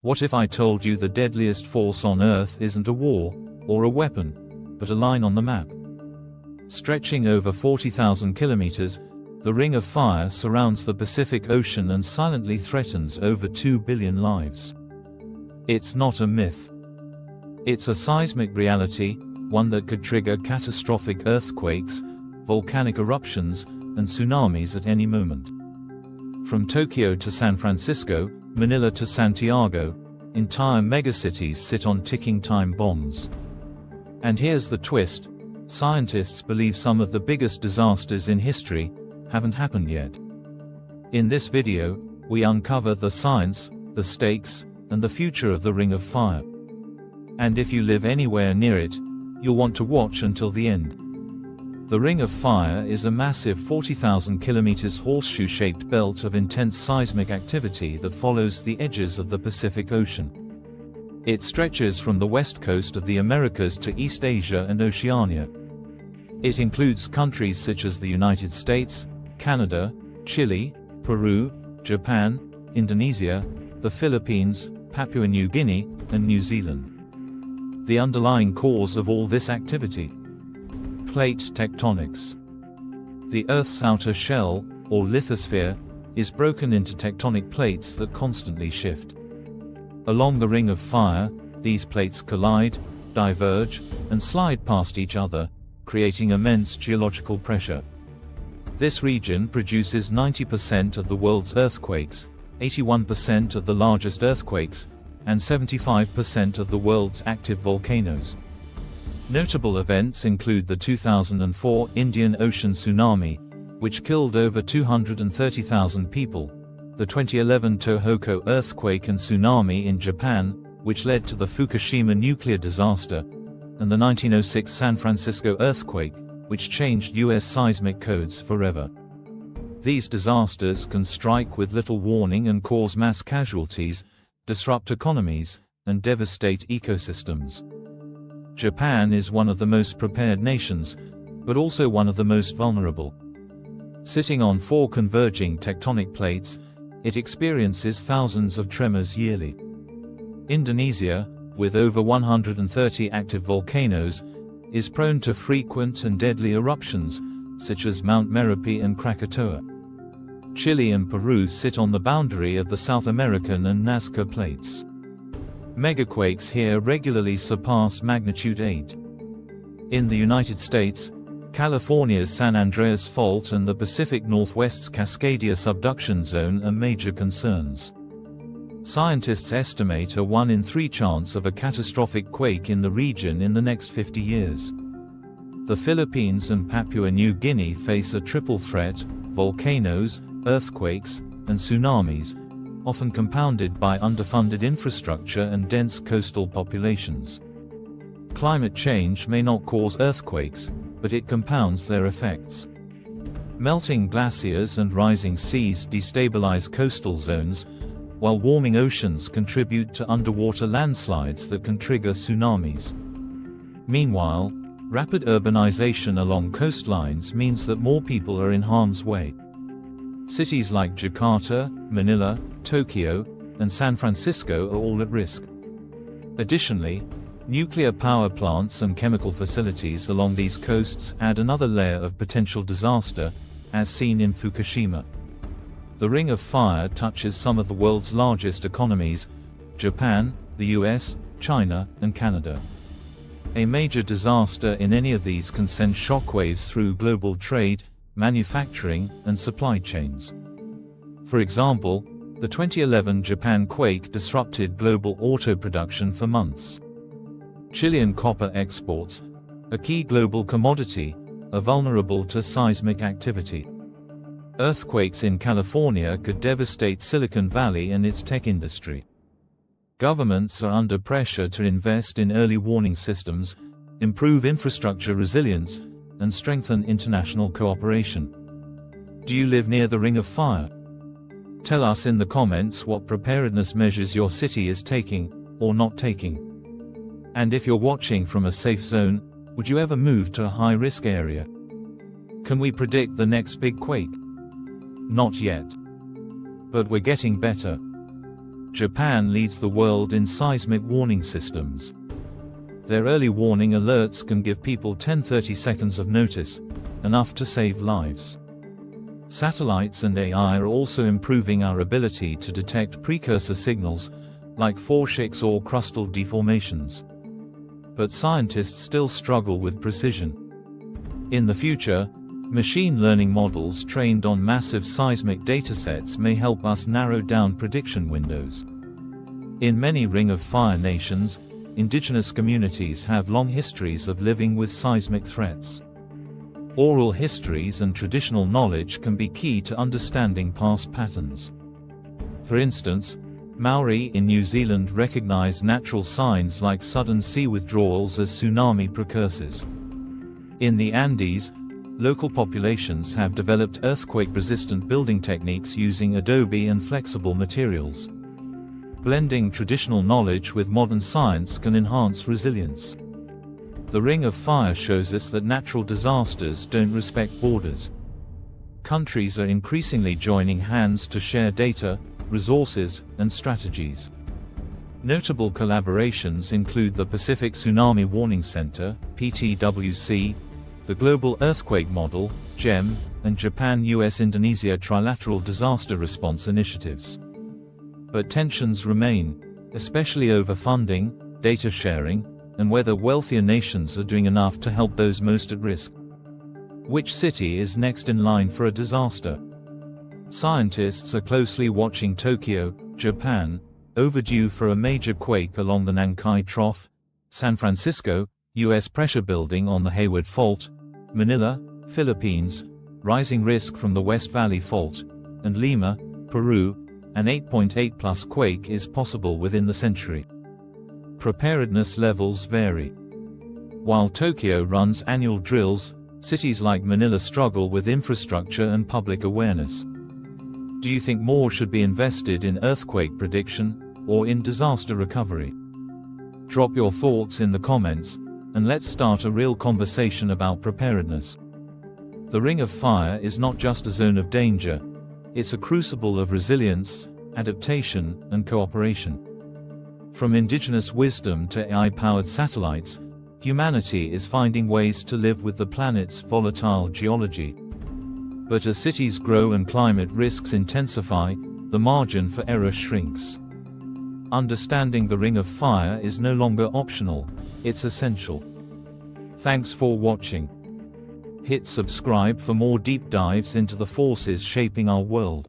What if I told you the deadliest force on Earth isn't a war, or a weapon, but a line on the map? Stretching over 40,000 kilometers, the Ring of Fire surrounds the Pacific Ocean and silently threatens over 2 billion lives. It's not a myth. It's a seismic reality, one that could trigger catastrophic earthquakes, volcanic eruptions, and tsunamis at any moment. From Tokyo to San Francisco, Manila to Santiago, entire megacities sit on ticking time bombs. And here's the twist: scientists believe some of the biggest disasters in history haven't happened yet. In this video, we uncover the science, the stakes, and the future of the Ring of Fire. And if you live anywhere near it, you'll want to watch until the end. The Ring of Fire is a massive 40,000 kilometers horseshoe-shaped belt of intense seismic activity that follows the edges of the Pacific Ocean. It stretches from the west coast of the Americas to East Asia and Oceania. It includes countries such as the United States, Canada, Chile, Peru, Japan, Indonesia, the Philippines, Papua New Guinea, and New Zealand. The underlying cause of all this activity: plate tectonics. The Earth's outer shell, or lithosphere, is broken into tectonic plates that constantly shift. Along the Ring of Fire, these plates collide, diverge, and slide past each other, creating immense geological pressure. This region produces 90% of the world's earthquakes, 81% of the largest earthquakes, and 75% of the world's active volcanoes. Notable events include the 2004 Indian Ocean tsunami, which killed over 230,000 people, the 2011 Tohoku earthquake and tsunami in Japan, which led to the Fukushima nuclear disaster, and the 1906 San Francisco earthquake, which changed U.S. seismic codes forever. These disasters can strike with little warning and cause mass casualties, disrupt economies, and devastate ecosystems. Japan is one of the most prepared nations, but also one of the most vulnerable. Sitting on 4 converging tectonic plates, it experiences thousands of tremors yearly. Indonesia, with over 130 active volcanoes, is prone to frequent and deadly eruptions, such as Mount Merapi and Krakatoa. Chile and Peru sit on the boundary of the South American and Nazca plates. Megaquakes here regularly surpass magnitude 8. In the United States, California's San Andreas Fault and the Pacific Northwest's Cascadia subduction zone are major concerns. Scientists estimate a 1 in 3 chance of a catastrophic quake in the region in the next 50 years. The Philippines and Papua New Guinea face a triple threat: volcanoes, earthquakes, and tsunamis, often compounded by underfunded infrastructure and dense coastal populations. Climate change may not cause earthquakes, but it compounds their effects. Melting glaciers and rising seas destabilize coastal zones, while warming oceans contribute to underwater landslides that can trigger tsunamis. Meanwhile, rapid urbanization along coastlines means that more people are in harm's way. Cities like Jakarta, Manila, Tokyo, and San Francisco are all at risk. Additionally, nuclear power plants and chemical facilities along these coasts add another layer of potential disaster, as seen in Fukushima. The Ring of Fire touches some of the world's largest economies: Japan, the US, China, and Canada. A major disaster in any of these can send shockwaves through global trade, manufacturing, and supply chains. For example, the 2011 Japan quake disrupted global auto production for months. Chilean copper exports, a key global commodity, are vulnerable to seismic activity. Earthquakes in California could devastate Silicon Valley and its tech industry. Governments are under pressure to invest in early warning systems, improve infrastructure resilience, and strengthen international cooperation. Do you live near the Ring of Fire? Tell us in the comments what preparedness measures your city is taking, or not taking. And if you're watching from a safe zone, would you ever move to a high-risk area? Can we predict the next big quake? Not yet. But we're getting better. Japan leads the world in seismic warning systems. Their early warning alerts can give people 10-30 seconds of notice, enough to save lives. Satellites and AI are also improving our ability to detect precursor signals, like fault or crustal deformations. But scientists still struggle with precision. In the future, machine learning models trained on massive seismic datasets may help us narrow down prediction windows. In many Ring of Fire nations, indigenous communities have long histories of living with seismic threats. Oral histories and traditional knowledge can be key to understanding past patterns. For instance, Maori in New Zealand recognize natural signs like sudden sea withdrawals as tsunami precursors. In the Andes, local populations have developed earthquake-resistant building techniques using adobe and flexible materials. Blending traditional knowledge with modern science can enhance resilience. The Ring of Fire shows us that natural disasters don't respect borders. Countries are increasingly joining hands to share data, resources, and strategies. Notable collaborations include the Pacific Tsunami Warning Center, PTWC, the Global Earthquake Model, GEM, and Japan-US-Indonesia Trilateral Disaster Response Initiatives. But tensions remain, especially over funding, data sharing, and whether wealthier nations are doing enough to help those most at risk. Which city is next in line for a disaster? Scientists are closely watching Tokyo, Japan, overdue for a major quake along the Nankai Trough, San Francisco, U.S. pressure building on the Hayward Fault, Manila, Philippines, rising risk from the West Valley Fault, and Lima, Peru, an 8.8+ quake is possible within the century. Preparedness levels vary. While Tokyo runs annual drills, cities like Manila struggle with infrastructure and public awareness. Do you think more should be invested in earthquake prediction, or in disaster recovery? Drop your thoughts in the comments, and let's start a real conversation about preparedness. The Ring of Fire is not just a zone of danger, it's a crucible of resilience, adaptation, and cooperation. From indigenous wisdom to AI-powered satellites, humanity is finding ways to live with the planet's volatile geology. But as cities grow and climate risks intensify, the margin for error shrinks. Understanding the Ring of Fire is no longer optional, it's essential. Thanks for watching. Hit subscribe for more deep dives into the forces shaping our world.